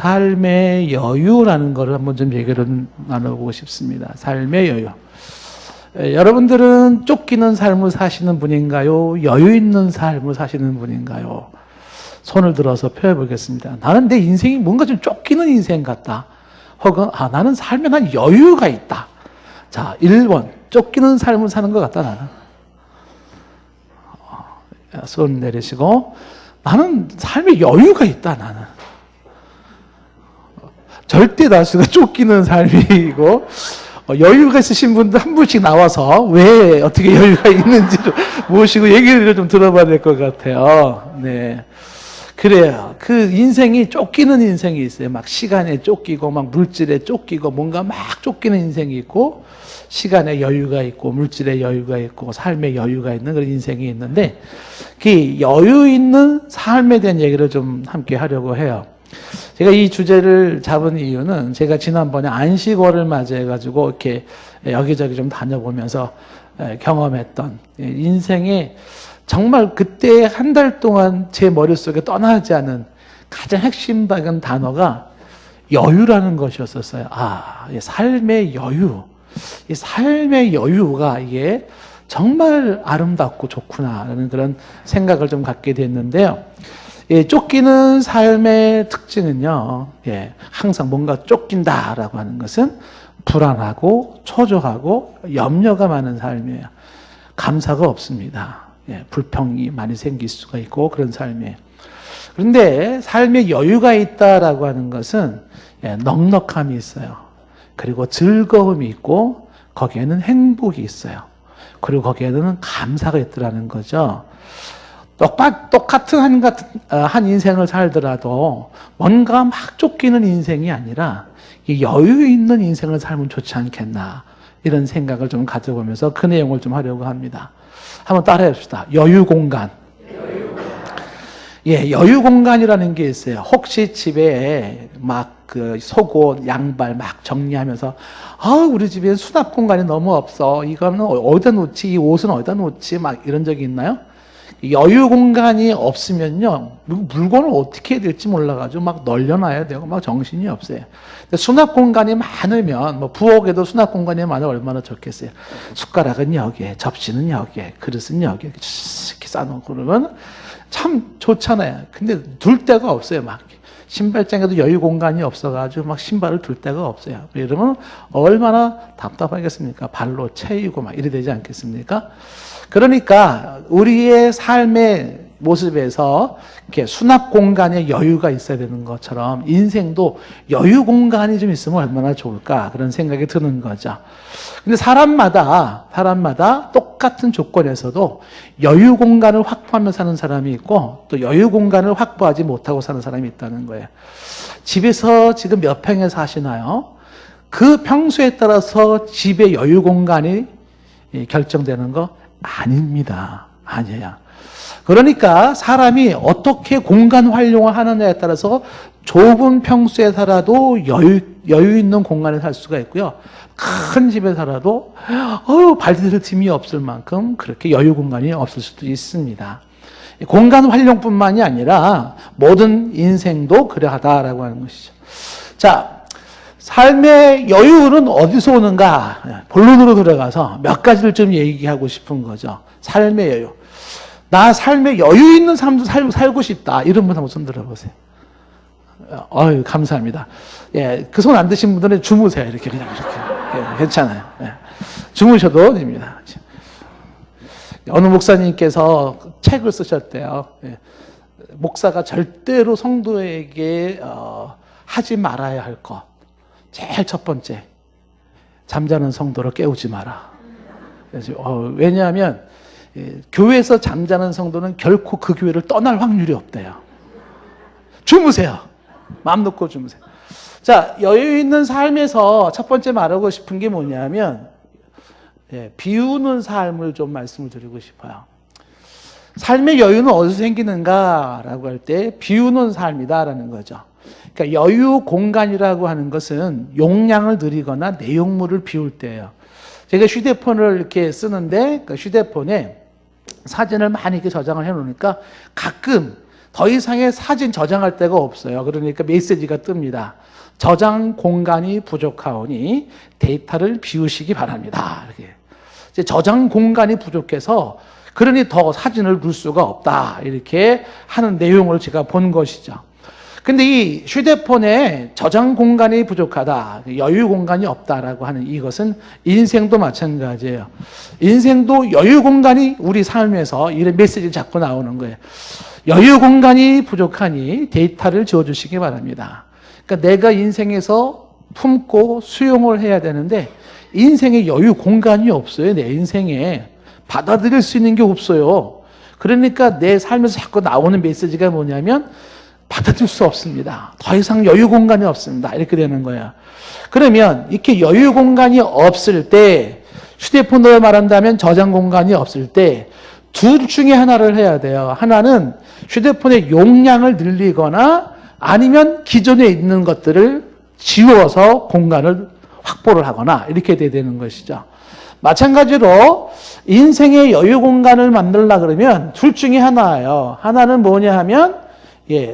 삶의 여유라는 것을 한번 좀 얘기를 나눠보고 싶습니다. 삶의 여유. 여러분들은 쫓기는 삶을 사시는 분인가요? 여유 있는 삶을 사시는 분인가요? 손을 들어서 표해 보겠습니다. 나는 내 인생이 뭔가 좀 쫓기는 인생 같다. 혹은 나는 삶에 난 여유가 있다. 자, 1번 쫓기는 삶을 사는 것 같다. 나는 손 내리시고 나는 삶에 여유가 있다. 나는 절대 다수가 쫓기는 삶이고, 여유가 있으신 분들 한 분씩 나와서 왜 어떻게 여유가 있는지를 모시고 얘기를 좀 들어봐야 될 것 같아요. 네. 그래요. 그 인생이 쫓기는 인생이 있어요. 막 시간에 쫓기고, 막 물질에 쫓기고, 뭔가 막 쫓기는 인생이 있고, 시간에 여유가 있고, 물질에 여유가 있고, 삶에 여유가 있는 그런 인생이 있는데, 그 여유 있는 삶에 대한 얘기를 좀 함께 하려고 해요. 제가 이 주제를 잡은 이유는 제가 지난번에 안식월을 맞이해가지고 이렇게 여기저기 좀 다녀보면서 경험했던 인생에 정말 그때 한 달 동안 제 머릿속에 떠나지 않은 가장 핵심적인 단어가 여유라는 것이었었어요. 삶의 여유. 이 삶의 여유가 이게 정말 아름답고 좋구나라는 그런 생각을 좀 갖게 됐는데요. 쫓기는 삶의 특징은요, 항상 뭔가 쫓긴다라고 하는 것은 불안하고 초조하고 염려가 많은 삶이에요. 감사가 없습니다. 불평이 많이 생길 수가 있고 그런 삶이에요. 그런데 삶에 여유가 있다라고 하는 것은 넉넉함이 있어요. 그리고 즐거움이 있고 거기에는 행복이 있어요. 그리고 거기에는 감사가 있더라는 거죠. 똑같은 한 인생을 살더라도 뭔가 막 쫓기는 인생이 아니라 여유 있는 인생을 살면 좋지 않겠나 이런 생각을 좀 가져보면서 그 내용을 좀 하려고 합니다. 한번 따라해 봅시다. 여유 공간. 여유 공간이라는 게 있어요. 혹시 집에 막 그 속옷, 양발 막 정리하면서 우리 집에 수납 공간이 너무 없어. 이거는 어디다 놓지? 이 옷은 어디다 놓지? 막 이런 적이 있나요? 여유 공간이 없으면요, 물건을 어떻게 해야 될지 몰라가지고 막 널려놔야 되고 막 정신이 없어요. 근데 수납 공간이 많으면, 부엌에도 수납 공간이 많으면 얼마나 좋겠어요. 숟가락은 여기에, 접시는 여기에, 그릇은 여기에 이렇게 쌓아놓고 그러면 참 좋잖아요. 근데 둘 데가 없어요. 막 신발장에도 여유 공간이 없어가지고 막 신발을 둘 데가 없어요. 이러면 얼마나 답답하겠습니까? 발로 채이고 막 이래 되지 않겠습니까? 그러니까 우리의 삶의 모습에서 이렇게 수납 공간에 여유가 있어야 되는 것처럼 인생도 여유 공간이 좀 있으면 얼마나 좋을까 그런 생각이 드는 거죠. 근데 사람마다 똑같은 조건에서도 여유 공간을 확보하며 사는 사람이 있고 또 여유 공간을 확보하지 못하고 사는 사람이 있다는 거예요. 집에서 지금 몇 평에 사시나요? 그 평수에 따라서 집의 여유 공간이 결정되는 거 아닙니다. 아니에요. 그러니까 사람이 어떻게 공간 활용을 하느냐에 따라서 좁은 평수에 살아도 여유 있는 공간에 살 수가 있고요. 큰 집에 살아도 발디딜 틈이 없을 만큼 그렇게 여유 공간이 없을 수도 있습니다. 공간 활용뿐만이 아니라 모든 인생도 그러하다라고 하는 것이죠. 자, 삶의 여유는 어디서 오는가? 본론으로 들어가서 몇 가지를 좀 얘기하고 싶은 거죠. 삶의 여유. 나 삶에 여유 있는 삶도 살고 싶다. 이런 분 한번 손 들어보세요. 감사합니다. 그 손 안 드신 분들은 주무세요. 이렇게 그냥 이렇게. 괜찮아요. 주무셔도 됩니다. 어느 목사님께서 책을 쓰셨대요. 목사가 절대로 성도에게 하지 말아야 할 것. 제일 첫 번째, 잠자는 성도를 깨우지 마라. 왜냐하면 교회에서 잠자는 성도는 결코 그 교회를 떠날 확률이 없대요. 주무세요. 마음 놓고 주무세요. 자, 여유 있는 삶에서 첫 번째 말하고 싶은 게 뭐냐면 비우는 삶을 좀 말씀을 드리고 싶어요. 삶의 여유는 어디서 생기는가라고 할 때 비우는 삶이다라는 거죠. 그러니까 여유 공간이라고 하는 것은 용량을 늘리거나 내용물을 비울 때예요. 제가 휴대폰을 이렇게 쓰는데 그 휴대폰에 사진을 많이 이렇게 저장을 해 놓으니까 가끔 더 이상의 사진 저장할 데가 없어요. 그러니까 메시지가 뜹니다. 저장 공간이 부족하오니 데이터를 비우시기 바랍니다. 이렇게. 이제 저장 공간이 부족해서 그러니 더 사진을 넣을 수가 없다. 이렇게 하는 내용을 제가 본 것이죠. 근데 이 휴대폰에 저장 공간이 부족하다, 여유 공간이 없다라고 하는 이것은 인생도 마찬가지예요. 인생도 여유 공간이 우리 삶에서 이런 메시지 자꾸 나오는 거예요. 여유 공간이 부족하니 데이터를 지워주시기 바랍니다. 그러니까 내가 인생에서 품고 수용을 해야 되는데 인생에 여유 공간이 없어요. 내 인생에 받아들일 수 있는 게 없어요. 그러니까 내 삶에서 자꾸 나오는 메시지가 뭐냐면 받아들일 수 없습니다. 더 이상 여유 공간이 없습니다. 이렇게 되는 거예요. 그러면 이렇게 여유 공간이 없을 때, 휴대폰으로 말한다면 저장 공간이 없을 때 둘 중에 하나를 해야 돼요. 하나는 휴대폰의 용량을 늘리거나 아니면 기존에 있는 것들을 지워서 공간을 확보를 하거나 이렇게 돼야 되는 것이죠. 마찬가지로 인생의 여유 공간을 만들려고 그러면 둘 중에 하나예요. 하나는 뭐냐 하면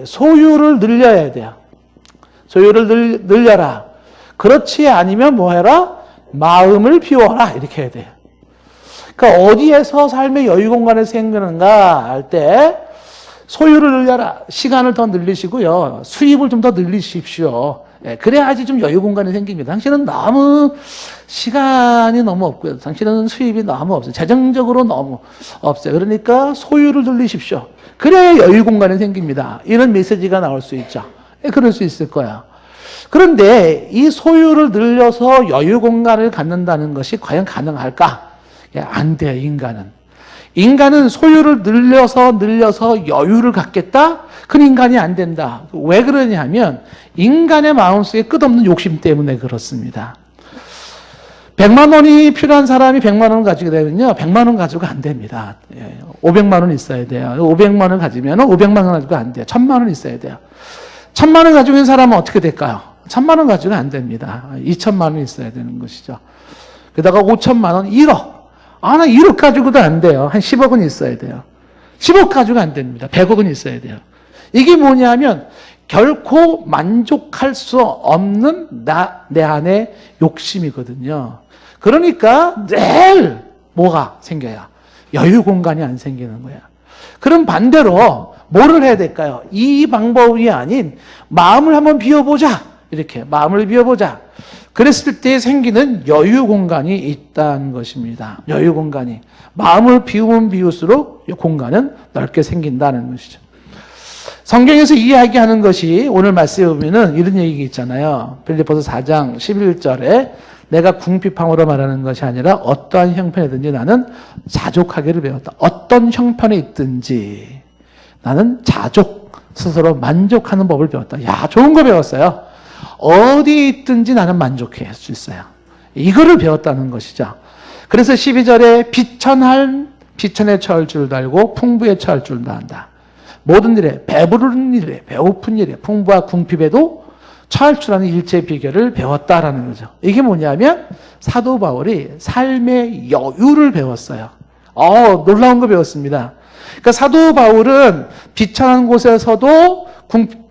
소유를 늘려야 돼요. 소유를 늘려라. 그렇지 않으면 뭐 해라? 마음을 비워라. 이렇게 해야 돼요. 그러니까 어디에서 삶의 여유 공간이 생기는가 할 때 소유를 늘려라. 시간을 더 늘리시고요. 수입을 좀 더 늘리십시오. 그래야지 좀 여유 공간이 생깁니다. 당신은 너무 시간이 너무 없고요. 당신은 수입이 너무 없어요. 재정적으로 너무 없어요. 그러니까 소유를 늘리십시오. 그래야 여유 공간이 생깁니다. 이런 메시지가 나올 수 있죠. 그럴 수 있을 거야. 그런데 이 소유를 늘려서 여유 공간을 갖는다는 것이 과연 가능할까? 안 돼요, 인간은. 인간은 소유를 늘려서 여유를 갖겠다? 그런 인간이 안 된다. 왜 그러냐 하면 인간의 마음속에 끝없는 욕심 때문에 그렇습니다. 100만 원이 필요한 사람이 100만 원 가지게 되면요, 100만 원 가지고 안 됩니다. 500만 원 있어야 돼요. 500만 원 가지면 500만 원 가지고 안 돼요. 1000만 원 있어야 돼요. 1000만 원 가지고 있는 사람은 어떻게 될까요? 1000만 원 가지고 안 됩니다. 2000만 원 있어야 되는 것이죠. 게다가 5천만 원, 1억. 나 1억 가지고도 안 돼요. 한 10억은 있어야 돼요. 10억 가지고 안 됩니다. 100억은 있어야 돼요. 이게 뭐냐면 결코 만족할 수 없는 내 안의 욕심이거든요. 그러니까 늘 뭐가 생겨요? 여유 공간이 안 생기는 거야. 그럼 반대로 뭐를 해야 될까요? 이 방법이 아닌 마음을 한번 비워보자. 이렇게 마음을 비워보자. 그랬을 때 생기는 여유 공간이 있다는 것입니다. 여유 공간이. 마음을 비우면 비울수록 공간은 넓게 생긴다는 것이죠. 성경에서 이야기하는 것이 오늘 말씀에 보면은 이런 얘기가 있잖아요. 빌립보서 4장 11절에 내가 궁핍함으로 말하는 것이 아니라 어떠한 형편이든지 나는 자족하기를 배웠다. 어떤 형편에 있든지 나는 스스로 만족하는 법을 배웠다. 야, 좋은 거 배웠어요. 어디에 있든지 나는 만족해 할 수 있어요. 이거를 배웠다는 것이죠. 그래서 12절에 비천에 처할 줄도 알고 풍부에 처할 줄도 안다. 모든 일에, 배부른 일에, 배고픈 일에, 풍부와 궁핍에도 처할 줄 아는 일체의 비결을 배웠다라는 거죠. 이게 뭐냐면 사도 바울이 삶의 여유를 배웠어요. 놀라운 거 배웠습니다. 그러니까 사도 바울은 비천한 곳에서도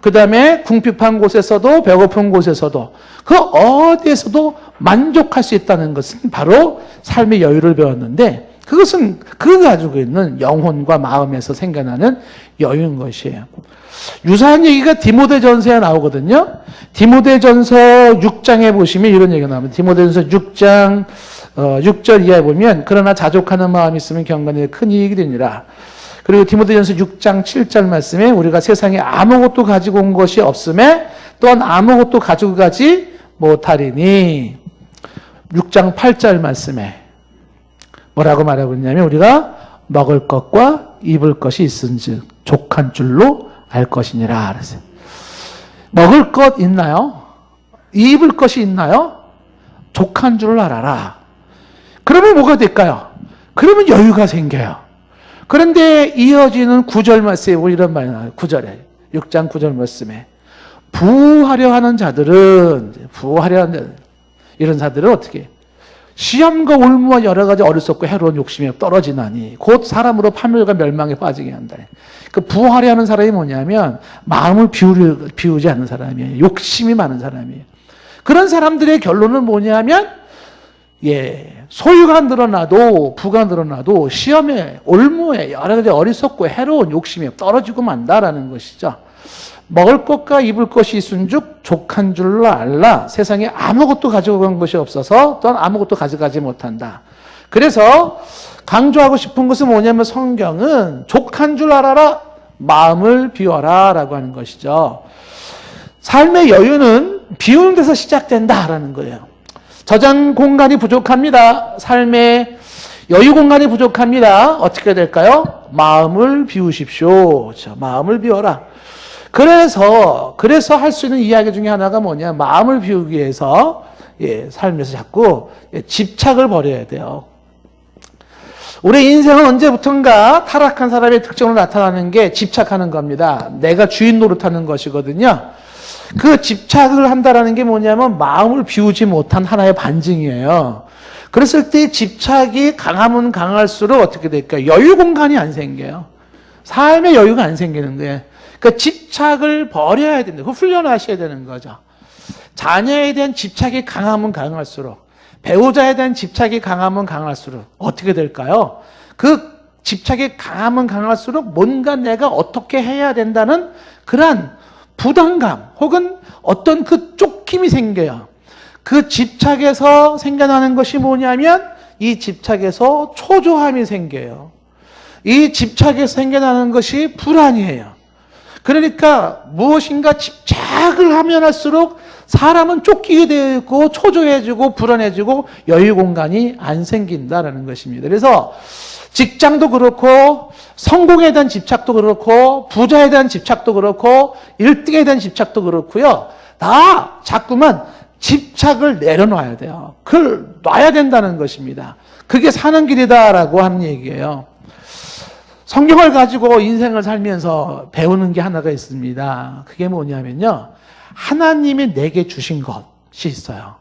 그 다음에 궁핍한 곳에서도 배고픈 곳에서도 그 어디에서도 만족할 수 있다는 것은 바로 삶의 여유를 배웠는데 그것은 그가 가지고 있는 영혼과 마음에서 생겨나는 여유인 것이에요. 유사한 얘기가 디모데전서에 나오거든요. 디모데전서 6장에 보시면 이런 얘기가 나옵니다. 디모데전서 6장 6절 이하에 보면 그러나 자족하는 마음이 있으면 경건에 큰 이익이 되니라. 그리고 디모데전서 6장 7절 말씀에 우리가 세상에 아무것도 가지고 온 것이 없음에 또한 아무것도 가지고 가지 못하리니 6장 8절 말씀에 뭐라고 말하고 있냐면 우리가 먹을 것과 입을 것이 있은즉 족한 줄로 알 것이니라. 그랬어요. 먹을 것 있나요? 입을 것이 있나요? 족한 줄을 알아라. 그러면 뭐가 될까요? 그러면 여유가 생겨요. 그런데 이어지는 9절 말씀에 이런 말이 나와요. 9절에 6장 9절 말씀에 부하려 하는 자들은 이런 자들은 어떻게 해요? 시험과 올무와 여러 가지 어리석고 해로운 욕심에 떨어지나니 곧 사람으로 파멸과 멸망에 빠지게 한다. 그 부활이 하는 사람이 뭐냐면 마음을 비우지 않는 사람이에요. 욕심이 많은 사람이에요. 그런 사람들의 결론은 뭐냐면 소유가 늘어나도 부가 늘어나도 시험에 올무에 여러 가지 어리석고 해로운 욕심에 떨어지고 만다라는 것이죠. 먹을 것과 입을 것이 있은즉 족한 줄로 알라. 세상에 아무것도 가지고 간 것이 없어서 또한 아무것도 가져가지 못한다. 그래서 강조하고 싶은 것은 뭐냐면 성경은 족한 줄 알아라, 마음을 비워라 라고 하는 것이죠. 삶의 여유는 비우는 데서 시작된다라는 거예요. 저장 공간이 부족합니다. 삶의 여유 공간이 부족합니다. 어떻게 될까요? 마음을 비우십시오. 그렇죠? 마음을 비워라. 그래서 할 수 있는 이야기 중에 하나가 뭐냐? 마음을 비우기 위해서 삶에서 자꾸 집착을 버려야 돼요. 우리 인생은 언제부턴가 타락한 사람의 특징으로 나타나는 게 집착하는 겁니다. 내가 주인 노릇하는 것이거든요. 그 집착을 한다는 게 뭐냐면 마음을 비우지 못한 하나의 반증이에요. 그랬을 때 집착이 강하면 강할수록 어떻게 될까요? 여유 공간이 안 생겨요. 삶의 여유가 안 생기는 거예요. 그러니까 집착을 버려야 된다. 그 훈련하셔야 되는 거죠. 자녀에 대한 집착이 강하면 강할수록, 배우자에 대한 집착이 강하면 강할수록 어떻게 될까요? 그 집착이 강하면 강할수록 뭔가 내가 어떻게 해야 된다는 그러한 부담감 혹은 어떤 그 쫓김이 생겨요. 그 집착에서 생겨나는 것이 뭐냐면 이 집착에서 초조함이 생겨요. 이 집착에서 생겨나는 것이 불안이에요. 그러니까 무엇인가 집착을 하면 할수록 사람은 쫓기게 되고 초조해지고 불안해지고 여유 공간이 안 생긴다라는 것입니다. 그래서 직장도 그렇고 성공에 대한 집착도 그렇고 부자에 대한 집착도 그렇고 1등에 대한 집착도 그렇고요. 다 자꾸만 집착을 내려놔야 돼요. 그걸 놔야 된다는 것입니다. 그게 사는 길이다라고 하는 얘기예요. 성경을 가지고 인생을 살면서 배우는 게 하나가 있습니다. 그게 뭐냐면요. 하나님이 내게 주신 것이 있어요.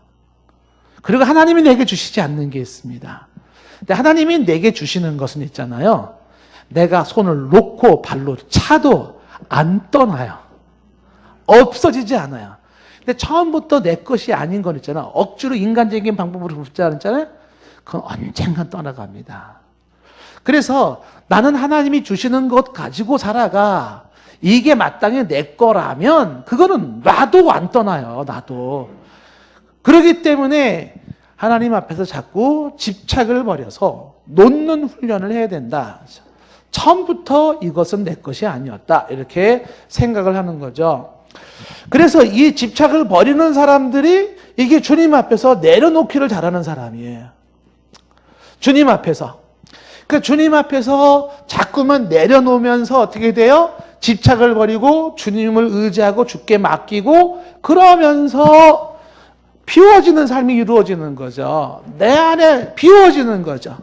그리고 하나님이 내게 주시지 않는 게 있습니다. 근데 하나님이 내게 주시는 것은 있잖아요. 내가 손을 놓고 발로 차도 안 떠나요. 없어지지 않아요. 근데 처음부터 내 것이 아닌 건 있잖아요. 억지로 인간적인 방법으로 붙지 않잖아요. 그건 언젠간 떠나갑니다. 그래서 나는 하나님이 주시는 것 가지고 살아가. 이게 마땅히 내 거라면 그거는 놔도 안 떠나요. 놔도. 그렇기 때문에 하나님 앞에서 자꾸 집착을 버려서 놓는 훈련을 해야 된다. 처음부터 이것은 내 것이 아니었다. 이렇게 생각을 하는 거죠. 그래서 이 집착을 버리는 사람들이 이게 주님 앞에서 내려놓기를 잘하는 사람이에요. 주님 앞에서. 그러니까 주님 앞에서 자꾸만 내려놓으면서 어떻게 돼요? 집착을 버리고 주님을 의지하고 주께 맡기고 그러면서 비워지는 삶이 이루어지는 거죠. 내 안에 비워지는 거죠.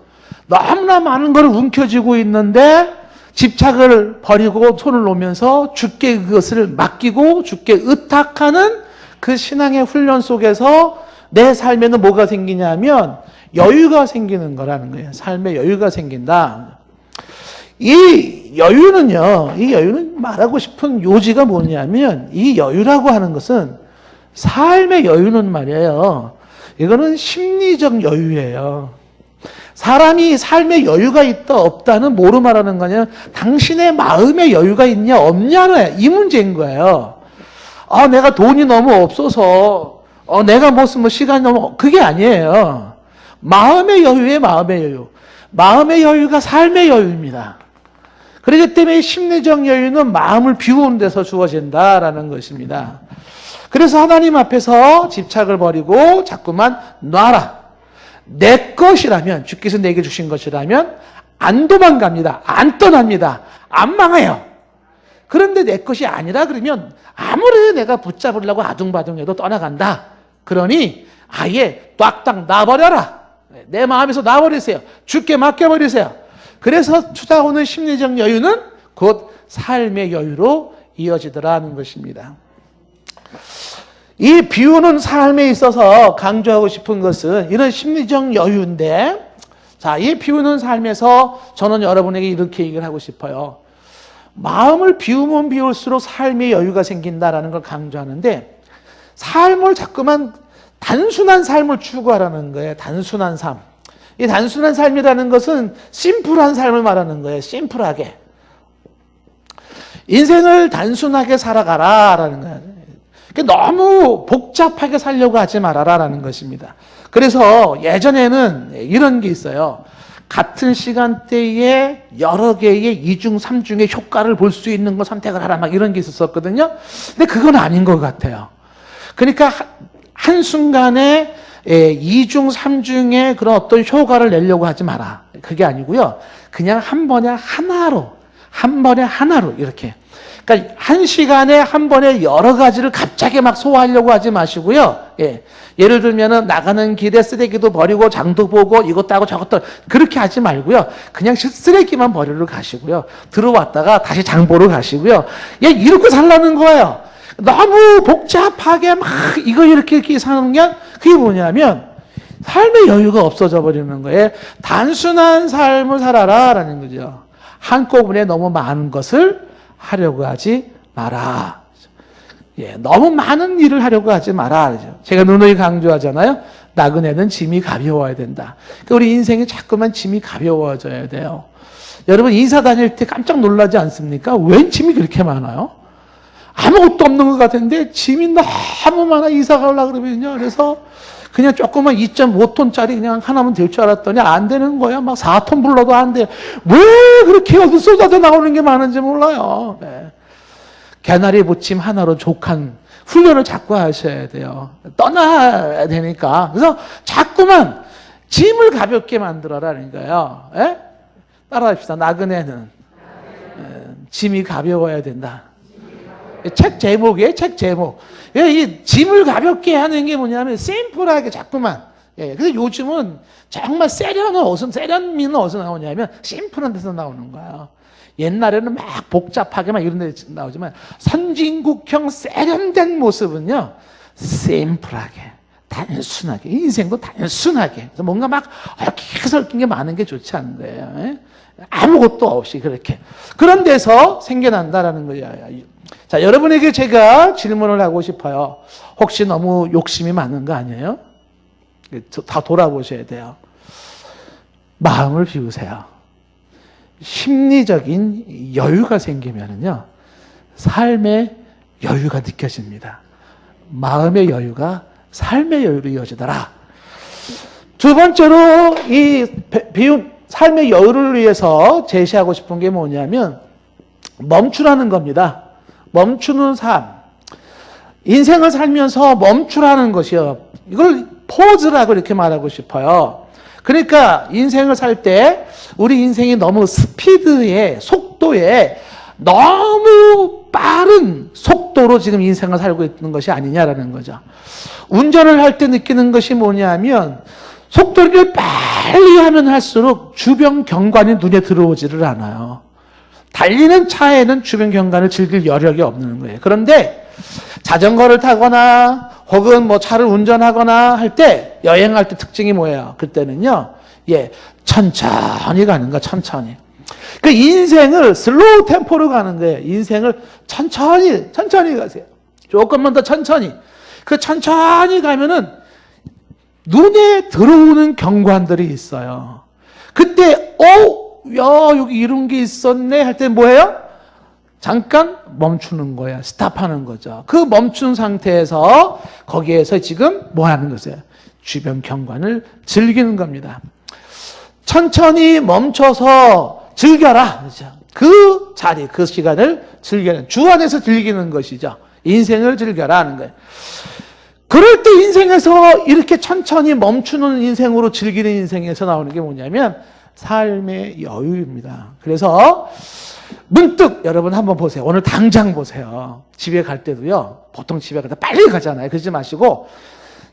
너무나 많은 걸 움켜쥐고 있는데 집착을 버리고 손을 놓으면서 주께 그것을 맡기고 주께 의탁하는 그 신앙의 훈련 속에서 내 삶에는 뭐가 생기냐면 여유가 생기는 거라는 거예요. 삶의 여유가 생긴다. 이 여유는 말하고 싶은 요지가 뭐냐면 이 여유라고 하는 것은 삶의 여유는 말이에요. 이거는 심리적 여유예요. 사람이 삶의 여유가 있다 없다는 뭐로 말하는 거냐? 당신의 마음의 여유가 있냐 없냐는 이 문제인 거예요. 내가 돈이 너무 없어서 내가 무슨 시간이 너무 그게 아니에요. 마음의 여유에 마음의 여유. 마음의 여유가 삶의 여유입니다. 그렇기 때문에 심리적 여유는 마음을 비우는 데서 주어진다라는 것입니다. 그래서 하나님 앞에서 집착을 버리고 자꾸만 놔라. 내 것이라면, 주께서 내게 주신 것이라면 안 도망갑니다. 안 떠납니다. 안 망해요. 그런데 내 것이 아니라 그러면 아무리 내가 붙잡으려고 아둥바둥해도 떠나간다. 그러니 아예 딱 놔버려라. 내 마음에서 놔버리세요. 주께 맡겨버리세요. 그래서 찾아오는 심리적 여유는 곧 삶의 여유로 이어지더라는 것입니다. 이 비우는 삶에 있어서 강조하고 싶은 것은 이런 심리적 여유인데, 자, 이 비우는 삶에서 저는 여러분에게 이렇게 얘기를 하고 싶어요. 마음을 비우면 비울수록 삶의 여유가 생긴다라는 걸 강조하는데, 삶을 자꾸만 단순한 삶을 추구하라는 거예요. 단순한 삶. 이 단순한 삶이라는 것은 심플한 삶을 말하는 거예요. 심플하게. 인생을 단순하게 살아가라라는 거예요. 너무 복잡하게 살려고 하지 말아라라는 것입니다. 그래서 예전에는 이런 게 있어요. 같은 시간대에 여러 개의 이중, 삼중의 효과를 볼 수 있는 걸 선택을 하라, 막 이런 게 있었거든요. 근데 그건 아닌 것 같아요. 그러니까 한순간에 이중, 삼중의 그런 어떤 효과를 내려고 하지 마라. 그게 아니고요. 그냥 한 번에 하나로 이렇게. 그러니까 한 시간에 한 번에 여러 가지를 갑자기 막 소화하려고 하지 마시고요. 예를 들면은 나가는 길에 쓰레기도 버리고 장도 보고 이것도 하고 저것도 그렇게 하지 말고요. 그냥 쓰레기만 버리러 가시고요. 들어왔다가 다시 장 보러 가시고요. 이렇게 살라는 거예요. 너무 복잡하게 막 이거 이렇게 사는 게 그게 뭐냐면 삶의 여유가 없어져 버리는 거예요. 단순한 삶을 살아라라는 거죠. 한꺼번에 너무 많은 것을 하려고 하지 마라. 너무 많은 일을 하려고 하지 마라. 제가 누누이 강조하잖아요. 나그네는 짐이 가벼워야 된다. 그러니까 우리 인생이 자꾸만 짐이 가벼워져야 돼요. 여러분 이사 다닐 때 깜짝 놀라지 않습니까? 웬 짐이 그렇게 많아요? 아무것도 없는 것 같은데 짐이 너무 많아. 이사 가려고 그러면요. 그래서 그냥 조그만 2.5톤짜리 그냥 하나면 될 줄 알았더니 안 되는 거야. 막 4톤 불러도 안 돼. 왜 그렇게 어디 쏟아져 나오는 게 많은지 몰라요. 개나리 부침 하나로 족한 훈련을 자꾸 하셔야 돼요. 떠나야 되니까. 그래서 자꾸만 짐을 가볍게 만들어라는 거예요. 따라합시다. 나그네는 짐이 가벼워야 된다. 책 제목이에요. 책 제목. 이 짐을 가볍게 하는 게 뭐냐면 심플하게 자꾸만. 그래서 요즘은 정말 세련미는 어디서 나오냐면 심플한 데서 나오는 거예요. 옛날에는 막 복잡하게 막 이런 데 나오지만 선진국형 세련된 모습은요. 심플하게, 단순하게, 인생도 단순하게. 그래서 뭔가 막 얽히게 설킨 게 많은 게 좋지 않은 거예요. 아무것도 없이 그렇게. 그런 데서 생겨난다라는 거예요. 자, 여러분에게 제가 질문을 하고 싶어요. 혹시 너무 욕심이 많은 거 아니에요? 다 돌아보셔야 돼요. 마음을 비우세요. 심리적인 여유가 생기면은요, 삶의 여유가 느껴집니다. 마음의 여유가 삶의 여유로 이어지더라. 두 번째로 이 비운 삶의 여유를 위해서 제시하고 싶은 게 뭐냐면 멈추라는 겁니다. 멈추는 삶. 인생을 살면서 멈추라는 것이요. 이걸 포즈라고 이렇게 말하고 싶어요. 그러니까 인생을 살 때 우리 인생이 너무 스피드에, 속도에 너무 빠른 속도로 지금 인생을 살고 있는 것이 아니냐라는 거죠. 운전을 할 때 느끼는 것이 뭐냐면 속도를 빨리 하면 할수록 주변 경관이 눈에 들어오지를 않아요. 달리는 차에는 주변 경관을 즐길 여력이 없는 거예요. 그런데 자전거를 타거나 혹은 뭐 차를 운전하거나 할 때, 여행할 때 특징이 뭐예요? 그때는요, 천천히 가는 거야, 천천히. 그 인생을 슬로우 템포로 가는 거예요. 인생을 천천히 가세요. 조금만 더 천천히. 그 천천히 가면은 눈에 들어오는 경관들이 있어요. 그때, 여기 이런 게 있었네 할 때 뭐예요? 잠깐 멈추는 거야. 스탑하는 거죠. 그 멈춘 상태에서 거기에서 지금 뭐 하는 거예요? 주변 경관을 즐기는 겁니다. 천천히 멈춰서 즐겨라. 그렇죠? 그 자리, 그 시간을 즐기는, 주 안에서 즐기는 것이죠. 인생을 즐겨라 하는 거예요. 그럴 때 인생에서 이렇게 천천히 멈추는 인생으로 즐기는 인생에서 나오는 게 뭐냐면 삶의 여유입니다. 그래서 문득 여러분 한번 보세요. 오늘 당장 보세요. 집에 갈 때도요. 보통 집에 갈 때 빨리 가잖아요. 그러지 마시고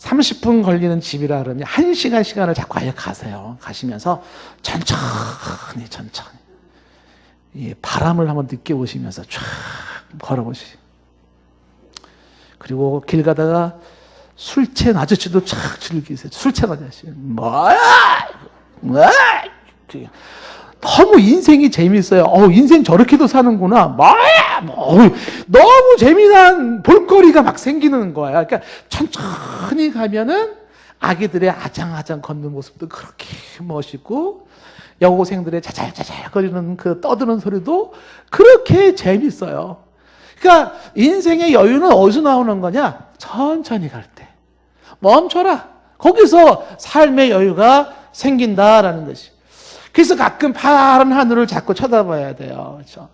30분 걸리는 집이라 그러면 1시간 시간을 자꾸 아예 가세요. 가시면서 천천히 이 바람을 한번 느껴보시면서 쫙 걸어보시죠. 그리고 길 가다가 술 취한 아저씨도 착 즐기세요. 술 취한 아저씨. 뭐야? 너무 인생이 재밌어요. 인생 저렇게도 사는구나. 뭐야? 너무 재미난 볼거리가 막 생기는 거야. 그러니까 천천히 가면은 아기들의 아장아장 걷는 모습도 그렇게 멋있고, 여고생들의 자잘자잘 거리는 그 떠드는 소리도 그렇게 재밌어요. 그러니까 인생의 여유는 어디서 나오는 거냐? 천천히 갈 때. 멈춰라. 거기서 삶의 여유가 생긴다라는 것이. 그래서 가끔 파란 하늘을 자꾸 쳐다봐야 돼요. 그렇죠?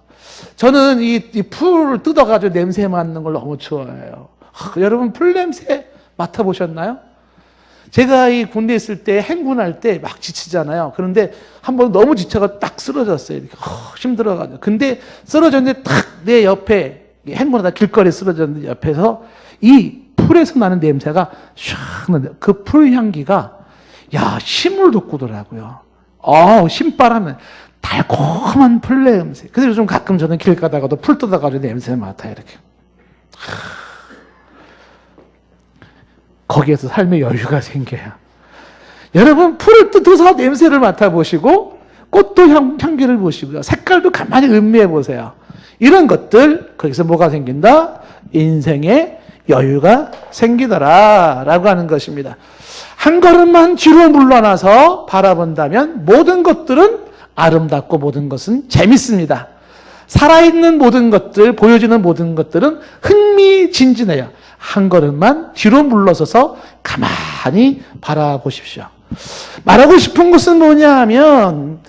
저는 이 풀을 뜯어가지고 냄새 맡는 걸 너무 좋아해요. 여러분 풀 냄새 맡아보셨나요? 제가 이 군대에 있을 때 행군할 때 막 지치잖아요. 그런데 한번 너무 지쳐가 딱 쓰러졌어요. 이렇게 힘들어가지고. 근데 쓰러졌는데 탁 내 옆에 행군하다 길거리에 쓰러졌는데 옆에서 이 풀에서 나는 냄새가 샥 나는데 그 풀 향기가 힘을 돋구더라고요. 신바람에 달콤한 풀 냄새. 그래서 요즘 가끔 저는 길 가다가도 풀 뜯어가지고 냄새 맡아요. 이렇게. 거기에서 삶의 여유가 생겨요. 여러분 풀을 뜯어서 냄새를 맡아보시고 꽃도 향기를 보시고요. 색깔도 가만히 음미해 보세요. 이런 것들 거기서 뭐가 생긴다? 인생의 여유가 생기더라 라고 하는 것입니다. 한 걸음만 뒤로 물러나서 바라본다면 모든 것들은 아름답고 모든 것은 재밌습니다. 살아있는 모든 것들, 보여지는 모든 것들은 흥미진진해요. 한 걸음만 뒤로 물러서서 가만히 바라보십시오. 말하고 싶은 것은 뭐냐 하면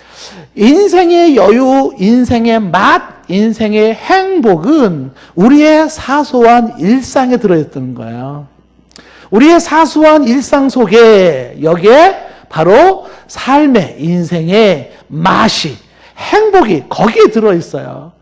인생의 여유, 인생의 맛, 인생의 행복은 우리의 사소한 일상에 들어있다는 거예요. 우리의 사소한 일상 속에 여기에 바로 삶의 인생의 맛이, 행복이 거기에 들어있어요.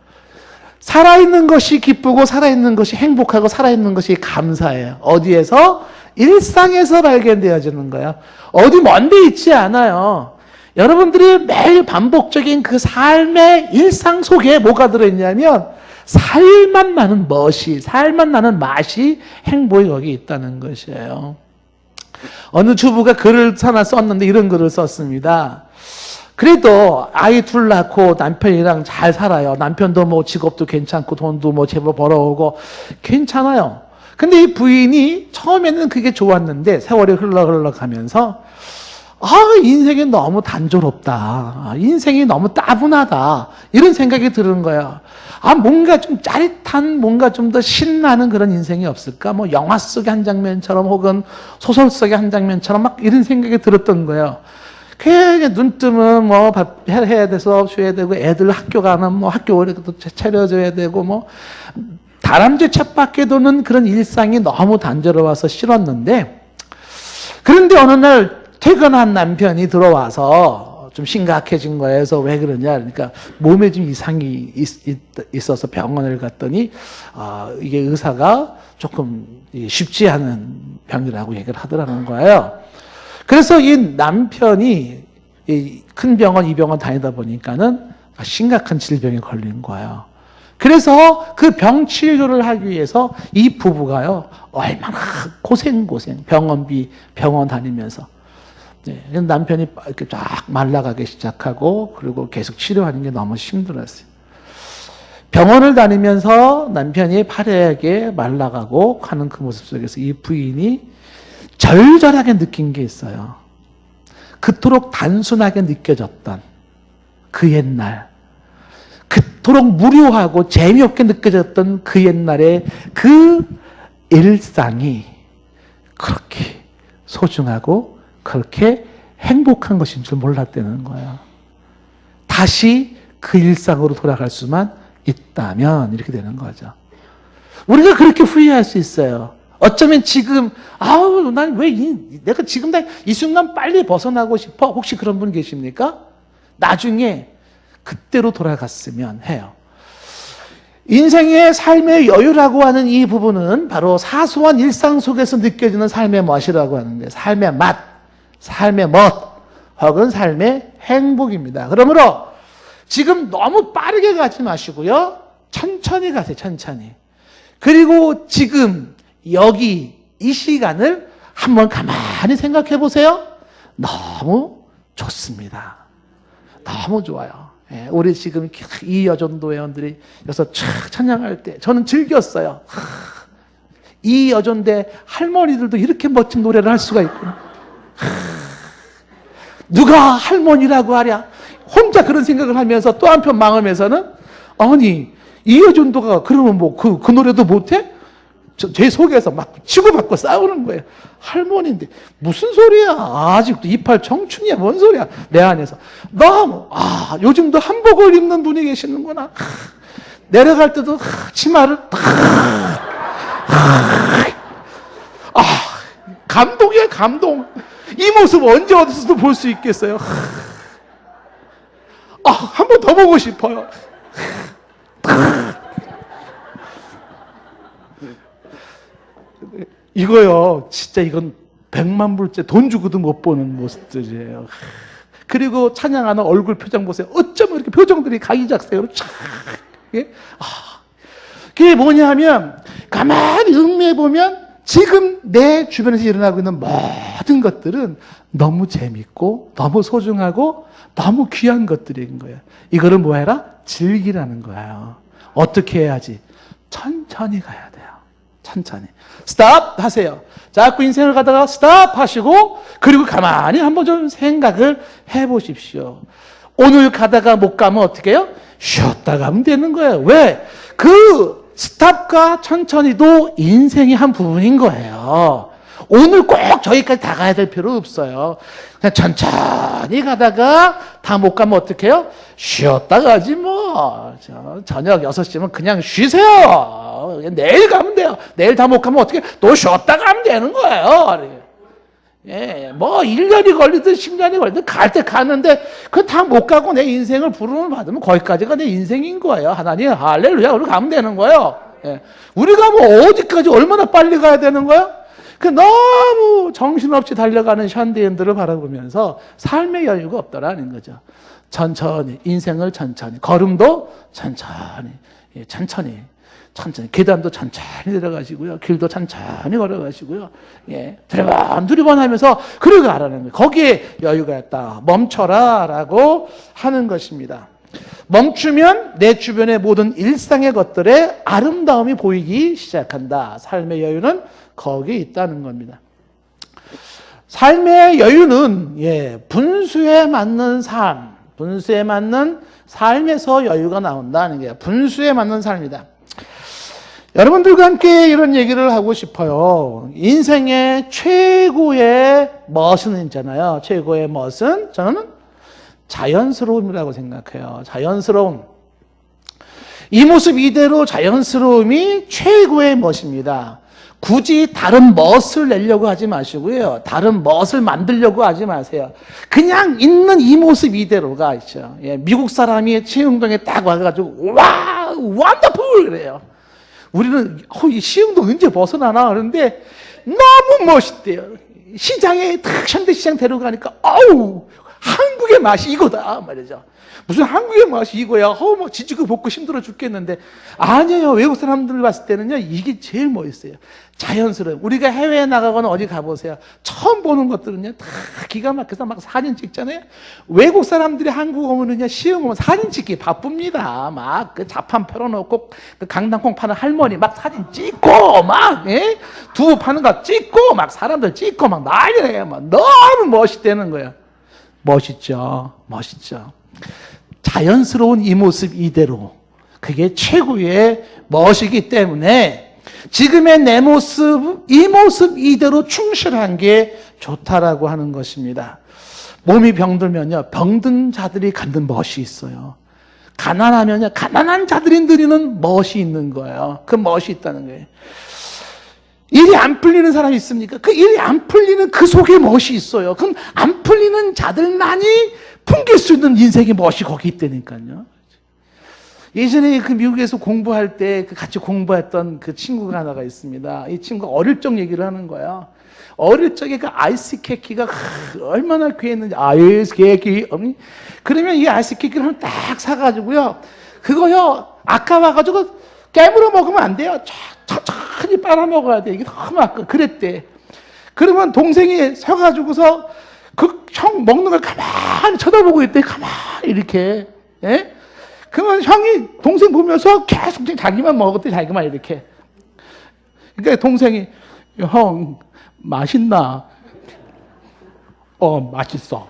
살아있는 것이 기쁘고 살아있는 것이 행복하고 살아있는 것이 감사해요. 어디에서? 일상에서 발견되어지는 거예요. 어디 먼데 있지 않아요. 여러분들이 매일 반복적인 그 삶의 일상 속에 뭐가 들어있냐면 살맛 나는 멋이, 살맛 나는 맛이, 행복이 거기 있다는 것이에요. 어느 주부가 글을 하나 썼는데 이런 글을 썼습니다. 그래도 아이 둘 낳고 남편이랑 잘 살아요. 남편도 뭐 직업도 괜찮고 돈도 뭐 제법 벌어오고 괜찮아요. 근데 이 부인이 처음에는 그게 좋았는데 세월이 흘러가면서 인생이 너무 단조롭다. 인생이 너무 따분하다. 이런 생각이 드는 거예요. 뭔가 좀 짜릿한, 뭔가 좀 더 신나는 그런 인생이 없을까? 뭐 영화 속의 한 장면처럼 혹은 소설 속의 한 장면처럼 막 이런 생각이 들었던 거예요. 그냥 눈 뜨면 뭐 밥 해야 돼서 쉬어야 되고 애들 학교 가면 뭐 학교 오래도 차려줘야 되고 뭐 다람쥐 쳇바퀴 도는 그런 일상이 너무 단조로워서 싫었는데 그런데 어느 날 퇴근한 남편이 들어와서 좀 심각해진 거예요. 그래서 왜 그러냐? 그러니까 몸에 좀 이상이 있어서 병원을 갔더니 이게 의사가 조금 쉽지 않은 병이라고 얘기를 하더라는 거예요. 그래서 이 남편이 큰 병원, 이 병원 다니다 보니까는 심각한 질병에 걸린 거예요. 그래서 그 병 치료를 하기 위해서 이 부부가요, 얼마나 고생, 병원비, 병원 다니면서. 남편이 이렇게 쫙 말라가기 시작하고, 그리고 계속 치료하는 게 너무 힘들었어요. 병원을 다니면서 남편이 파래하게 말라가고 하는 그 모습 속에서 이 부인이 절절하게 느낀 게 있어요. 그토록 단순하게 느껴졌던 그 옛날, 그토록 무료하고 재미없게 느껴졌던 그 옛날의 그 일상이 그렇게 소중하고 그렇게 행복한 것인 줄 몰랐다는 거예요. 다시 그 일상으로 돌아갈 수만 있다면 이렇게 되는 거죠. 우리가 그렇게 후회할 수 있어요. 어쩌면 지금 난 왜 내가 지금 이 순간 빨리 벗어나고 싶어? 혹시 그런 분 계십니까? 나중에 그때로 돌아갔으면 해요. 인생의 삶의 여유라고 하는 이 부분은 바로 사소한 일상 속에서 느껴지는 삶의 멋이라고 하는데, 삶의 맛, 삶의 멋, 혹은 삶의 행복입니다. 그러므로 지금 너무 빠르게 가지 마시고요. 천천히 가세요. 천천히. 그리고 지금 여기 이 시간을 한번 가만히 생각해 보세요. 너무 좋습니다. 너무 좋아요. 예, 우리 지금 이 여전도 회원들이 여기서 촥 찬양할 때 저는 즐겼어요. 이 여전대 할머니들도 이렇게 멋진 노래를 할 수가 있구나. 누가 할머니라고 하랴. 혼자 그런 생각을 하면서 또 한편 마음에서는 아니 이여전도가 그러면 뭐 그 노래도 못해? 제 속에서 막 치고받고 싸우는 거예요. 할머니인데 무슨 소리야. 아직도 이팔 청춘이야. 뭔 소리야. 내 안에서 너무 요즘도 한복을 입는 분이 계시는구나. 내려갈 때도 치마를 감동이야 감동. 이 모습 언제 어디서도 볼 수 있겠어요. 한 번 더 보고 싶어요. 이거요, 진짜 이건 100만 불째 돈 주고도 못 보는 모습들이에요. 그리고 찬양하는 얼굴 표정 보세요. 어쩌면 이렇게 표정들이 가기작색으로 촥. 그게 뭐냐면, 가만히 음미해보면 지금 내 주변에서 일어나고 있는 모든 것들은 너무 재밌고, 너무 소중하고, 너무 귀한 것들인 거예요. 이거를 뭐 해라? 즐기라는 거예요. 어떻게 해야지? 천천히 가야 돼요. 천천히. 스탑 하세요. 자꾸 인생을 가다가 스탑 하시고, 그리고 가만히 한번 좀 생각을 해 보십시오. 오늘 가다가 못 가면 어떻게 해요? 쉬었다 가면 되는 거예요. 왜? 그 스탑과 천천히도 인생의 한 부분인 거예요. 오늘 꼭 저기까지 다 가야 될 필요 없어요. 그냥 천천히 가다가 다 못 가면 어떻게 해요? 쉬었다 가지 뭐. 저녁 6시면 그냥 쉬세요. 내일 가면 돼요. 내일 다 못 가면 어떻게 해요? 또 쉬었다 가면 되는 거예요. 예, 뭐 1년이 걸리든 10년이 걸리든 갈 때 가는데 그 다 못 가고 내 인생을 부름을 받으면 거기까지가 내 인생인 거예요. 하나님 할렐루야. 우리 가면 되는 거예요. 예. 우리가 뭐 어디까지 얼마나 빨리 가야 되는 거예요? 그 너무 정신없이 달려가는 현대인들을 바라보면서 삶의 여유가 없더라는 거죠. 천천히, 인생을 천천히, 걸음도 천천히, 천천히, 천천히, 계단도 천천히 내려가시고요. 길도 천천히 걸어가시고요. 예, 두리번 하면서 그러고 가라는 거예요. 거기에 여유가 있다. 멈춰라 라고 하는 것입니다. 멈추면 내 주변의 모든 일상의 것들의 아름다움이 보이기 시작한다. 삶의 여유는 거기에 있다는 겁니다. 삶의 여유는 분수에 맞는 삶, 분수에 맞는 삶에서 여유가 나온다는 게 분수에 맞는 삶이다. 여러분들과 함께 이런 얘기를 하고 싶어요. 인생의 최고의 멋은 있잖아요. 최고의 멋은 저는 자연스러움이라고 생각해요. 자연스러움. 이 모습 이대로 자연스러움이 최고의 멋입니다. 굳이 다른 멋을 내려고 하지 마시고요. 다른 멋을 만들려고 하지 마세요. 그냥 있는 이 모습 이대로가 있죠. 예, 미국 사람이 시흥동에 딱 와가지고 와, 원더풀 그래요. 우리는 이 시흥동 언제 벗어나나 그러는데 너무 멋있대요. 시장에 탁 현대시장 데려가니까 어우 한국의 맛이 이거다 말이죠. 무슨 한국의 맛이 이거야. 막 지지고 볶고 힘들어 죽겠는데 아니에요. 외국 사람들 봤을 때는요 이게 제일 멋있어요. 자연스러워요. 우리가 해외에 나가거나 어디 가보세요. 처음 보는 것들은요 다 기가 막혀서 막 사진 찍잖아요. 외국 사람들이 한국 오면은요 시흥 오면 사진 찍기 바쁩니다. 막 그 자판 펴놓고 그 강낭콩 파는 할머니 막 사진 찍고 막 두부 파는 거 찍고 막 사람들 찍고 막 난리래요. 막 너무 멋있다는 거예요. 멋있죠. 멋있죠. 자연스러운 이 모습 이대로 그게 최고의 멋이기 때문에 지금의 내 모습, 이 모습 이대로 충실한 게 좋다라고 하는 것입니다. 몸이 병들면요, 병든 자들이 갖는 멋이 있어요. 가난하면요, 가난한 자들이 누리는 멋이 있는 거예요. 그 멋이 있다는 거예요. 일이 안 풀리는 사람이 있습니까? 그 일이 안 풀리는 그 속에 멋이 있어요. 그럼 안 풀리는 자들만이 풍길 수 있는 인생의 멋이 거기 있다니까요. 예전에 그 미국에서 공부할 때 같이 공부했던 그 친구가 하나가 있습니다. 이 친구가 어릴 적 얘기를 하는 거야. 어릴 적에 그 아이스 케이크가 얼마나 귀했는지, 아이스 케이크. 그러면 이 아이스 케이크를 딱 사가지고요. 그거요, 아까워가지고 깨물어 먹으면 안 돼요. 천천히 빨아먹어야 돼. 이게 너무 아까 그랬대. 그러면 동생이 서가지고서 그 형 먹는 걸 가만히 쳐다보고 있대. 가만히 이렇게. 예? 그러면 형이 동생 보면서 계속 자기만 먹었대. 자기만 이렇게. 그러니까 동생이 형 맛있나? 맛있어.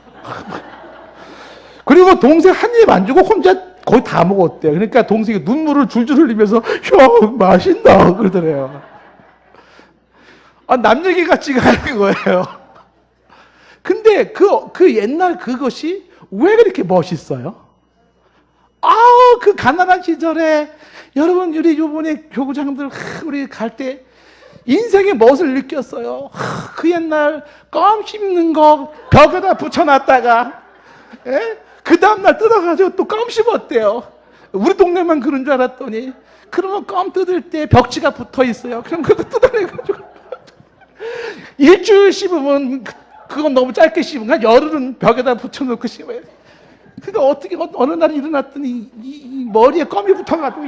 그리고 동생 한 입 안 주고 혼자 거의 다 먹었대요. 그러니까 동생이 눈물을 줄줄 흘리면서 형 맛있나 그러더래요. 남 얘기 같지가 않은 거예요. 근데 그 옛날 그것이 왜 그렇게 멋있어요? 그 가난한 시절에 여러분 우리 요번에 교구장들 우리 갈 때 인생의 멋을 느꼈어요. 그 옛날 껌 씹는 거 벽에다 붙여놨다가 그 다음날 뜯어가지고 또 껌 씹었대요. 우리 동네만 그런 줄 알았더니 그러면 껌 뜯을 때 벽지가 붙어 있어요. 그럼 그거 뜯어내가지고 일주일 씹으면 그건 너무 짧게 씹으면 열흘은 벽에다 붙여놓고 씹어요. 그러니까 어떻게 어느 날 일어났더니 이 머리에 껌이 붙어가지고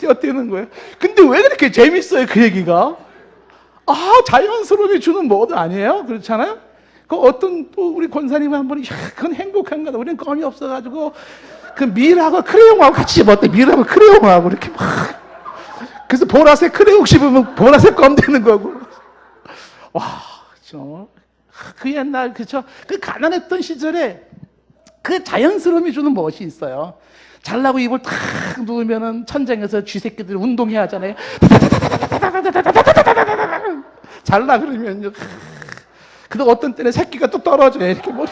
어때는 거예요. 근데 왜 그렇게 재밌어요 그 얘기가? 자연스러움이 주는 뭐도 아니에요? 그렇잖아요? 그 어떤 또 우리 권사님 한 분이 그건 행복한 거다. 우리는 껌이 없어가지고 그 밀하고 크레용하고 같이 씹었대. 밀하고 크레용하고 이렇게 막. 그래서 보라색 크레용 씹으면 보라색 껌 되는 거고. 그 옛날 그쵸? 그 가난했던 시절에 그 자연스러움이 주는 멋이 있어요. 잘나고 입을 탁 누우면은 천장에서 쥐새끼들이 운동해야 하잖아요. 잘나 그러면요. 근데 어떤 때는 새끼가 또 떨어져요. 이렇게 머리.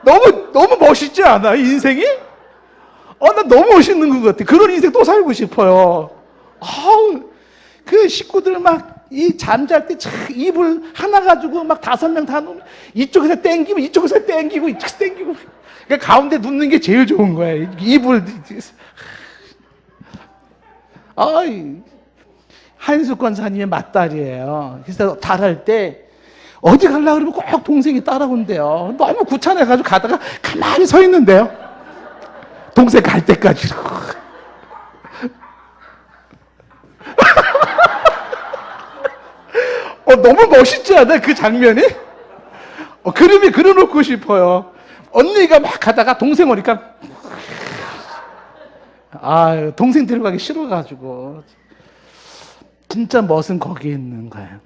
너무 멋있지 않아? 인생이? 나 너무 멋있는 것 같아. 그런 인생 또 살고 싶어요. 그 식구들 막 이 잠잘 때 이불 하나 가지고 막 5명 다 놓으면 이쪽에서 땡기고 이쪽에서 땡기고 이쪽에서 땡기고 그러니까 가운데 눕는 게 제일 좋은 거야. 이불. 한수 권사님의 맏딸이에요. 그래서 달할 때 어디 가려고 그러면 꼭 동생이 따라온대요. 너무 귀찮아가지고 가다가 가만히 서 있는데요. 동생 갈 때까지. 너무 멋있지 않아? 그 장면이? 그림이 그려놓고 싶어요. 언니가 막 가다가 동생 오니까 동생 데려가기 싫어가지고 진짜 멋은 거기에 있는 거예요.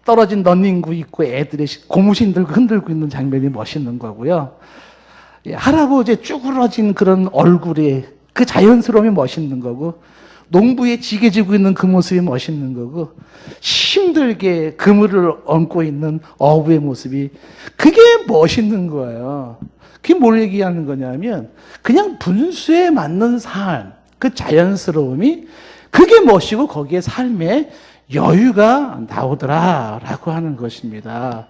떨어진 런닝구 입고 애들이 고무신 들고 흔들고 있는 장면이 멋있는 거고요. 할아버지의 쭈그러진 그런 얼굴에 그 자연스러움이 멋있는 거고 농부에 지게 지고 있는 그 모습이 멋있는 거고 힘들게 그물을 얹고 있는 어부의 모습이 그게 멋있는 거예요. 그게 뭘 얘기하는 거냐면 그냥 분수에 맞는 삶, 그 자연스러움이 그게 멋이고 거기에 삶의 여유가 나오더라라고 하는 것입니다.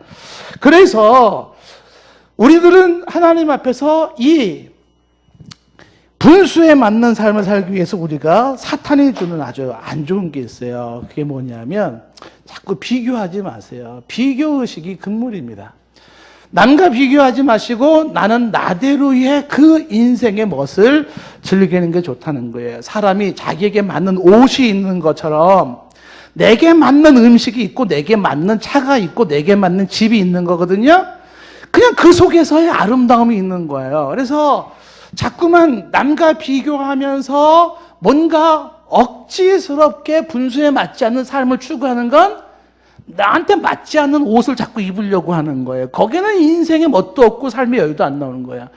그래서 우리들은 하나님 앞에서 이 분수에 맞는 삶을 살기 위해서 우리가 사탄이 주는 아주 안 좋은 게 있어요. 그게 뭐냐면 자꾸 비교하지 마세요. 비교의식이 금물입니다. 남과 비교하지 마시고 나는 나대로의 그 인생의 멋을 즐기는 게 좋다는 거예요. 사람이 자기에게 맞는 옷이 있는 것처럼 내게 맞는 음식이 있고 내게 맞는 차가 있고 내게 맞는 집이 있는 거거든요. 그냥 그 속에서의 아름다움이 있는 거예요. 그래서 자꾸만 남과 비교하면서 뭔가 억지스럽게 분수에 맞지 않는 삶을 추구하는 건 나한테 맞지 않는 옷을 자꾸 입으려고 하는 거예요. 거기는 인생의 멋도 없고 삶의 여유도 안 나오는 거야.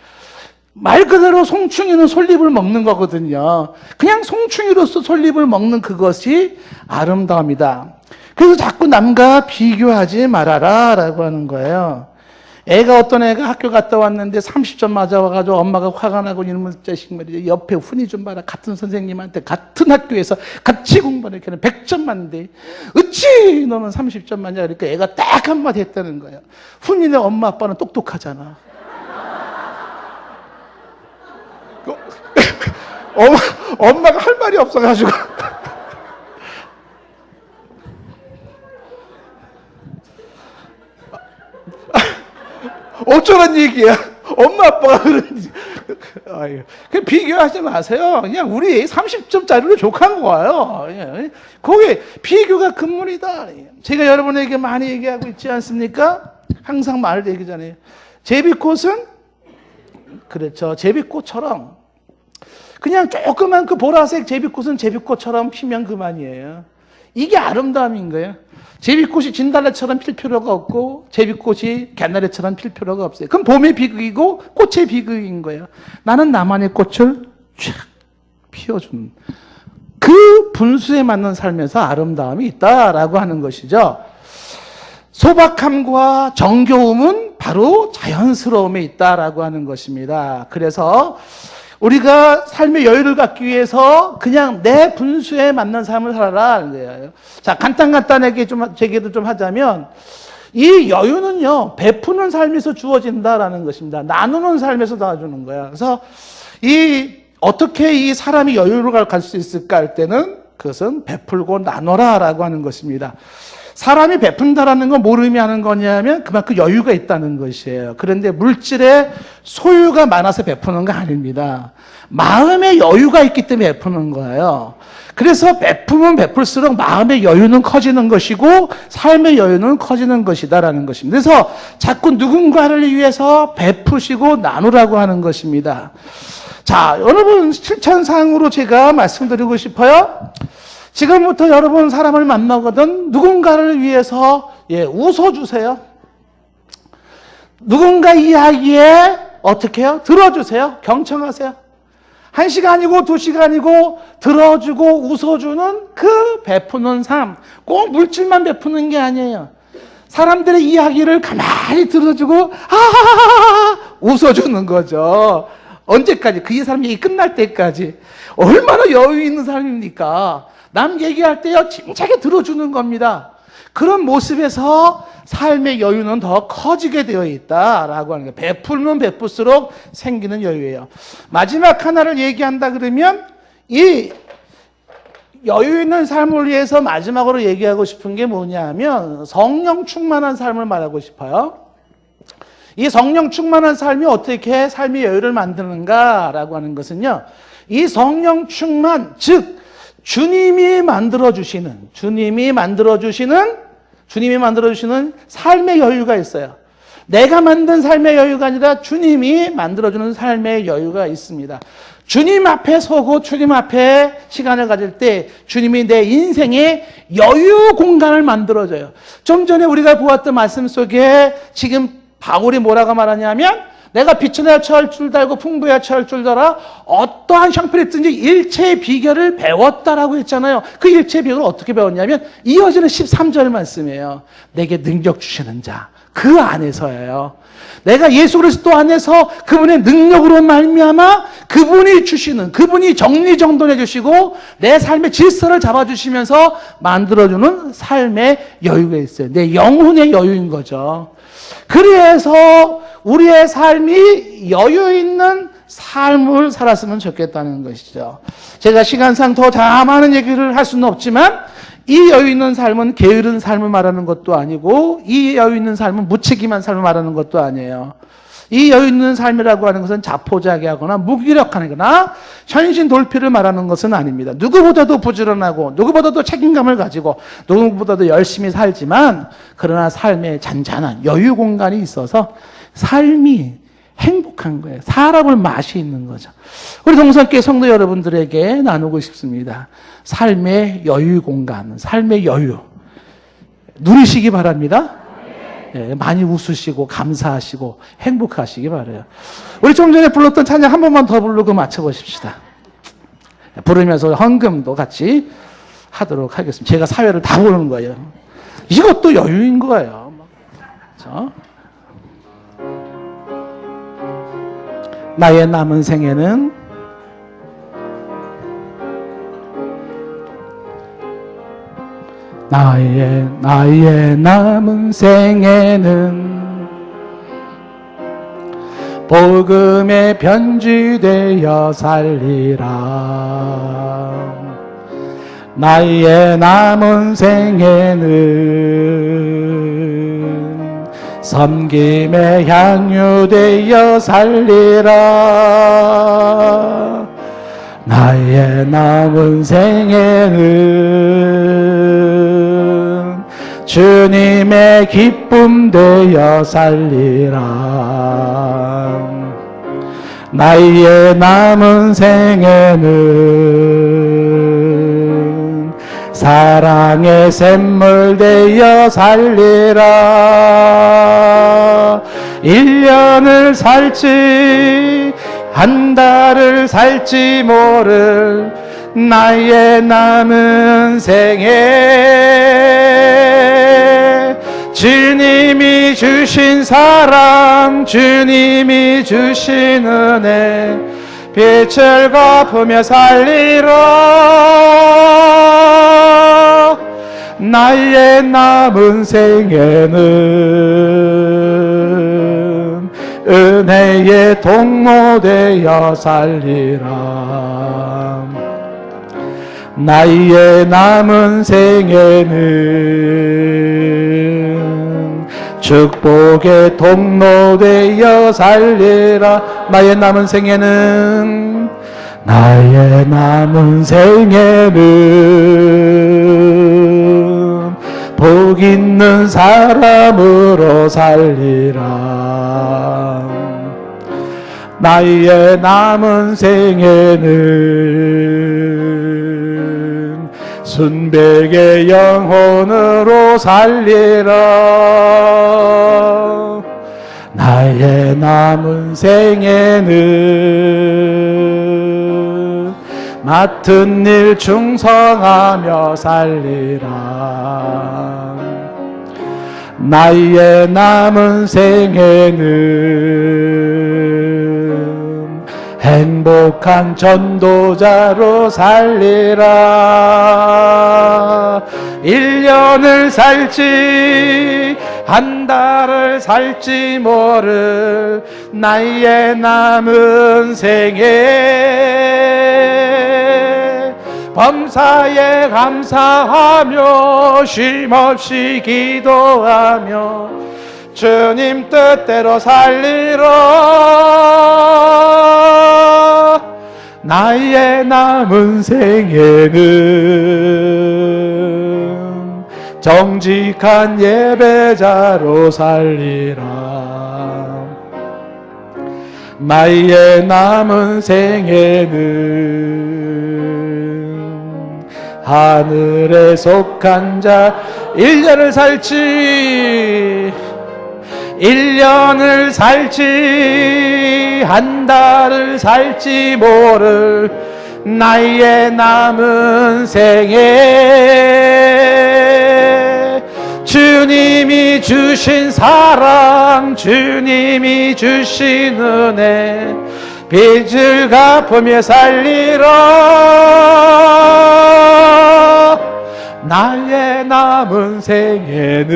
말 그대로 송충이는 솔잎을 먹는 거거든요. 그냥 송충이로서 솔잎을 먹는 그것이 아름다움이다. 그래서 자꾸 남과 비교하지 말아라 라고 하는 거예요. 어떤 애가 학교 갔다 왔는데 30점 맞아와가지고 엄마가 화가 나고 이놈의 자식 말이야. 옆에 훈이 좀 봐라. 같은 선생님한테 같은 학교에서 같이 공부하는 걔는 100점 맞는데 어찌 너는 30점 맞냐 그러니까 애가 딱 한마디 했다는 거야. 훈이네 엄마 아빠는 똑똑하잖아. 엄마가 할 말이 없어가지고 어쩌란 얘기야. 엄마 아빠가 그런지. 그 비교하지 마세요. 그냥 우리 30점짜리로 족한 거예요. 거기 비교가 근본이다. 제가 여러분에게 많이 얘기하고 있지 않습니까? 항상 말을 얘기잖아요. 제비꽃은 그렇죠. 제비꽃처럼 그냥 조그만 그 보라색 제비꽃은 제비꽃처럼 피면 그만이에요. 이게 아름다움인 거예요. 제비꽃이 진달래처럼 필 필요가 없고 제비꽃이 갯나래처럼 필 필요가 없어요. 그럼 봄의 비극이고 꽃의 비극인 거예요. 나는 나만의 꽃을 쫙 피워준 그 분수에 맞는 삶에서 아름다움이 있다라고 하는 것이죠. 소박함과 정겨움은 바로 자연스러움에 있다라고 하는 것입니다. 그래서 우리가 삶의 여유를 갖기 위해서 그냥 내 분수에 맞는 삶을 살아라. 자, 간단하게 좀, 제기도 좀 하자면, 이 여유는요, 베푸는 삶에서 주어진다라는 것입니다. 나누는 삶에서 나와주는 거야. 그래서 어떻게 이 사람이 여유를 갈 수 있을까 할 때는 그것은 베풀고 나눠라라고 하는 것입니다. 사람이 베푼다라는 건 뭘 의미하는 거냐면 그만큼 여유가 있다는 것이에요. 그런데 물질의 소유가 많아서 베푸는 거 아닙니다. 마음의 여유가 있기 때문에 베푸는 거예요. 그래서 베푸면 베풀수록 마음의 여유는 커지는 것이고 삶의 여유는 커지는 것이다라는 것입니다. 그래서 자꾸 누군가를 위해서 베푸시고 나누라고 하는 것입니다. 자, 여러분 실천상으로 제가 말씀드리고 싶어요. 지금부터 여러분 사람을 만나거든 누군가를 위해서 웃어주세요. 누군가 이야기에 어떻게 해요? 들어주세요. 경청하세요. 1시간이고 2시간이고 들어주고 웃어주는 그 베푸는 삶. 꼭 물질만 베푸는 게 아니에요. 사람들의 이야기를 가만히 들어주고 웃어주는 거죠. 언제까지? 그 사람 얘기 끝날 때까지. 얼마나 여유 있는 사람입니까? 남 얘기할 때요, 침착하게 들어주는 겁니다. 그런 모습에서 삶의 여유는 더 커지게 되어 있다라고 하는 거예요. 베풀면 베풀수록 생기는 여유예요. 마지막 하나를 얘기한다 그러면 이 여유 있는 삶을 위해서 마지막으로 얘기하고 싶은 게 뭐냐면 성령 충만한 삶을 말하고 싶어요. 이 성령 충만한 삶이 어떻게 삶의 여유를 만드는가라고 하는 것은요. 이 성령 충만, 즉 주님이 만들어주시는 삶의 여유가 있어요. 내가 만든 삶의 여유가 아니라 주님이 만들어주는 삶의 여유가 있습니다. 주님 앞에 서고 주님 앞에 시간을 가질 때 주님이 내 인생에 여유 공간을 만들어줘요. 좀 전에 우리가 보았던 말씀 속에 지금 바울이 뭐라고 말하냐면 내가 빛에 처할 줄 알고 풍부에 처할 줄 알아 어떠한 형편이 있든지 일체의 비결을 배웠다라고 했잖아요. 그 일체의 비결을 어떻게 배웠냐면 이어지는 13절 말씀이에요. 내게 능력 주시는 자 그 안에서예요. 내가 예수 그리스도 안에서 그분의 능력으로 말미암아 그분이 정리정돈해 주시고 내 삶의 질서를 잡아주시면서 만들어주는 삶의 여유가 있어요. 내 영혼의 여유인 거죠. 그래서 우리의 삶이 여유 있는 삶을 살았으면 좋겠다는 것이죠. 제가 시간상 더 많은 얘기를 할 수는 없지만 이 여유 있는 삶은 게으른 삶을 말하는 것도 아니고 이 여유 있는 삶은 무책임한 삶을 말하는 것도 아니에요. 이 여유 있는 삶이라고 하는 것은 자포자기하거나 무기력하거나 현신 돌피를 말하는 것은 아닙니다. 누구보다도 부지런하고 누구보다도 책임감을 가지고 누구보다도 열심히 살지만 그러나 삶에 잔잔한 여유 공간이 있어서 삶이 행복한 거예요. 살아볼 맛이 있는 거죠. 우리 동산교회 성도 여러분들에게 나누고 싶습니다. 삶의 여유 공간, 삶의 여유 누리시기 바랍니다. 네, 많이 웃으시고 감사하시고 행복하시기 바라요. 우리 좀 전에 불렀던 찬양 한 번만 더 부르고 마쳐보십시다. 부르면서 헌금도 같이 하도록 하겠습니다. 제가 사회를 다 부르는 거예요. 이것도 여유인 거예요. 그렇죠? 나의 남은 생에는 나의 남은 생에는 복음에 변주되어 살리라. 나의 남은 생에는 섬김의 향유 되어 살리라. 나의 남은 생애는 주님의 기쁨 되어 살리라. 나의 남은 생애는 사랑의 샘물 되어 살리라. 1년을 살지 한 달을 살지 모를 나의 남은 생애, 주님이 주신 사랑, 주님이 주신 은혜 빛을 갚으며 살리라. 나의 남은 생애는 은혜의 통로 되어 살리라. 나의 남은 생애는 축복의 통로 되어 살리라. 나의 남은 생애는 복 있는 사람으로 살리라. 나의 남은 생애는 순백의 영혼으로 살리라. 나의 남은 생애는 맡은 일 충성하며 살리라. 나의 남은 생애는 행복한 전도자로 살리라. 1년을 살지 한 달을 살지 모를 나의 남은 생애, 범사에 감사하며 쉼없이 기도하며 주님 뜻대로 살리라. 나의 남은 생애는 정직한 예배자로 살리라. 나의 남은 생애는 하늘에 속한 자, 1년을 살지 한 달을 살지 모를 나의 남은 생애, 주님이 주신 사랑, 주님이 주신 은혜 빚을 갚으며 살리라. 나의 남은 생애는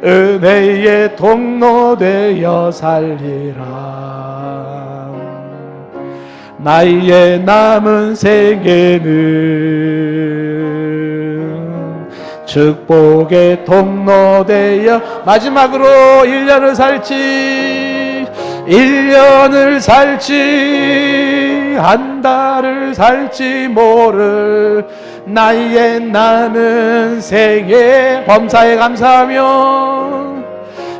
은혜의 통로 되어 살리라. 나의 남은 생애는 축복의 통로 되어, 마지막으로 1년을 살지 한 달을 살지 모를 나의 남은 생애,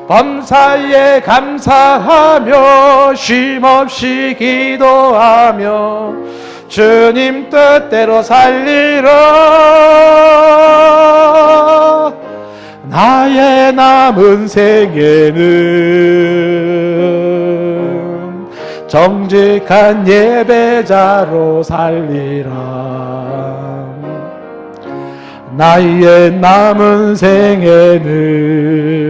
범사에 감사하며 쉼없이 기도하며 주님 뜻대로 살리라. 나의 남은 생애는 정직한 예배자로 살리라. 나의 남은 생애는